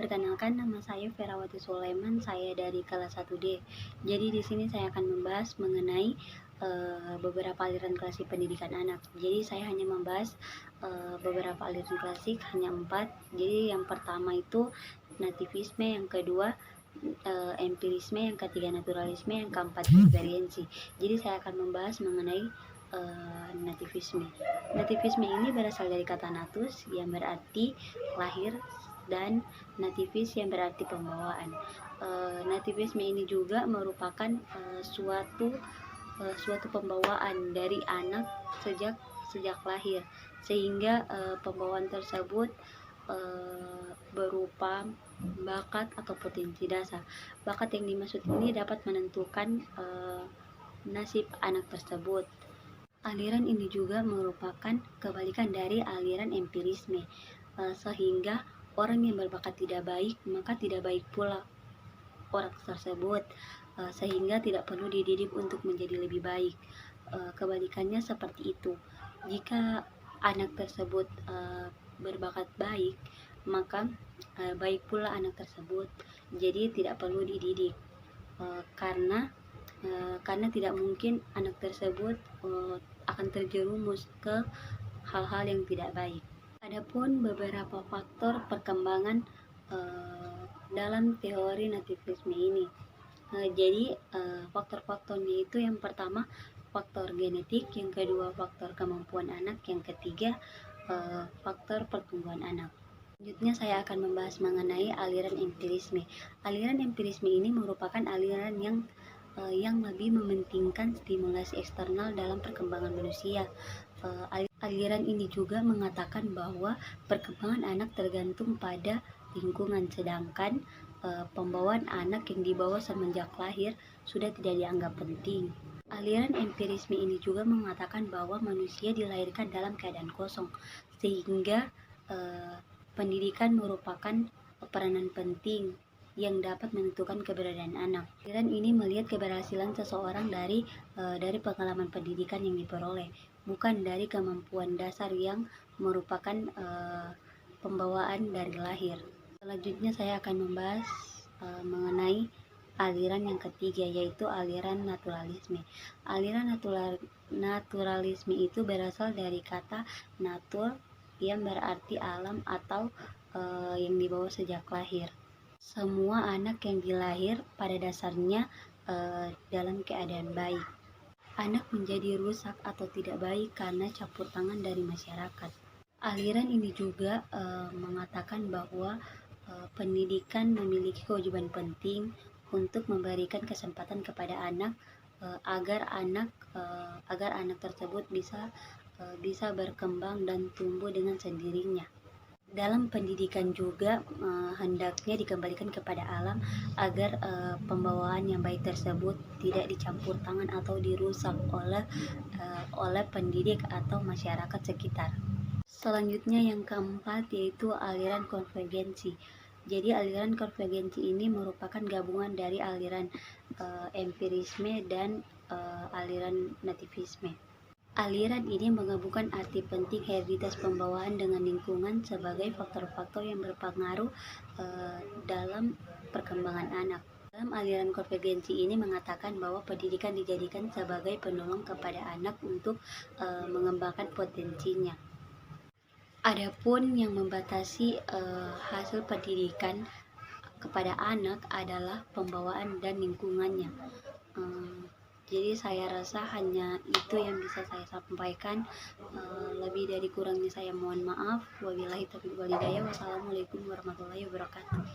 Perkenalkan, nama saya Ferawati Sulaiman, saya dari kelas 1D. Jadi di sini saya akan membahas mengenai beberapa aliran klasik pendidikan anak. Jadi saya hanya membahas beberapa aliran klasik, hanya 4. Jadi yang pertama itu nativisme, yang kedua empirisme, yang ketiga naturalisme, yang keempat eksperiensi. Jadi saya akan membahas mengenai nativisme. Nativisme ini berasal dari kata natus yang berarti lahir, dan nativis yang berarti pembawaan. Nativisme ini juga merupakan suatu pembawaan dari anak sejak lahir, sehingga pembawaan tersebut berupa bakat atau potensi dasar. Bakat yang dimaksud ini dapat menentukan nasib anak tersebut. Aliran ini juga merupakan kebalikan dari aliran empirisme, sehingga orang yang berbakat tidak baik, maka tidak baik pula orang tersebut, sehingga tidak perlu dididik untuk menjadi lebih baik. Kebalikannya seperti itu. Jika anak tersebut berbakat baik, maka baik pula anak tersebut. Jadi tidak perlu dididik, karena tidak mungkin anak tersebut akan terjerumus ke hal-hal yang tidak baik. Adapun beberapa faktor perkembangan dalam teori nativisme ini. Jadi faktor-faktornya itu yang pertama faktor genetik, yang kedua faktor kemampuan anak, yang ketiga faktor pertumbuhan anak. Selanjutnya saya akan membahas mengenai aliran empirisme. Aliran empirisme ini merupakan aliran yang lebih mementingkan stimulasi eksternal dalam perkembangan manusia. Aliran ini juga mengatakan bahwa perkembangan anak tergantung pada lingkungan, sedangkan pembawaan anak yang dibawa semenjak lahir sudah tidak dianggap penting. Aliran empirisme ini juga mengatakan bahwa manusia dilahirkan dalam keadaan kosong, sehingga pendidikan merupakan peranan penting yang dapat menentukan keberadaan anak. Aliran ini melihat keberhasilan seseorang dari pengalaman pendidikan yang diperoleh, bukan dari kemampuan dasar yang merupakan pembawaan dari lahir. Selanjutnya saya akan membahas mengenai aliran yang ketiga, yaitu aliran naturalisme. Aliran naturalisme itu berasal dari kata natur yang berarti alam atau yang dibawa sejak lahir. Semua anak yang dilahir pada dasarnya dalam keadaan baik. Anak menjadi rusak atau tidak baik karena campur tangan dari masyarakat. Aliran ini juga mengatakan bahwa pendidikan memiliki kewajiban penting untuk memberikan kesempatan kepada anak agar anak tersebut bisa berkembang dan tumbuh dengan sendirinya. Dalam pendidikan juga hendaknya dikembalikan kepada alam agar pembawaan yang baik tersebut tidak dicampur tangan atau dirusak oleh pendidik atau masyarakat sekitar. Selanjutnya yang keempat yaitu aliran konvergensi. Jadi aliran konvergensi ini merupakan gabungan dari aliran empirisme dan aliran nativisme. Aliran ini menggabungkan arti penting hereditas pembawaan dengan lingkungan sebagai faktor-faktor yang berpengaruh dalam perkembangan anak. Dalam aliran konvergensi ini mengatakan bahwa pendidikan dijadikan sebagai penolong kepada anak untuk mengembangkan potensinya. Adapun yang membatasi hasil pendidikan kepada anak adalah pembawaan dan lingkungannya. Jadi saya rasa hanya itu yang bisa saya sampaikan. Lebih dari kurangnya saya mohon maaf. Wabillahi taufiq wal hidayah. Wassalamualaikum warahmatullahi wabarakatuh.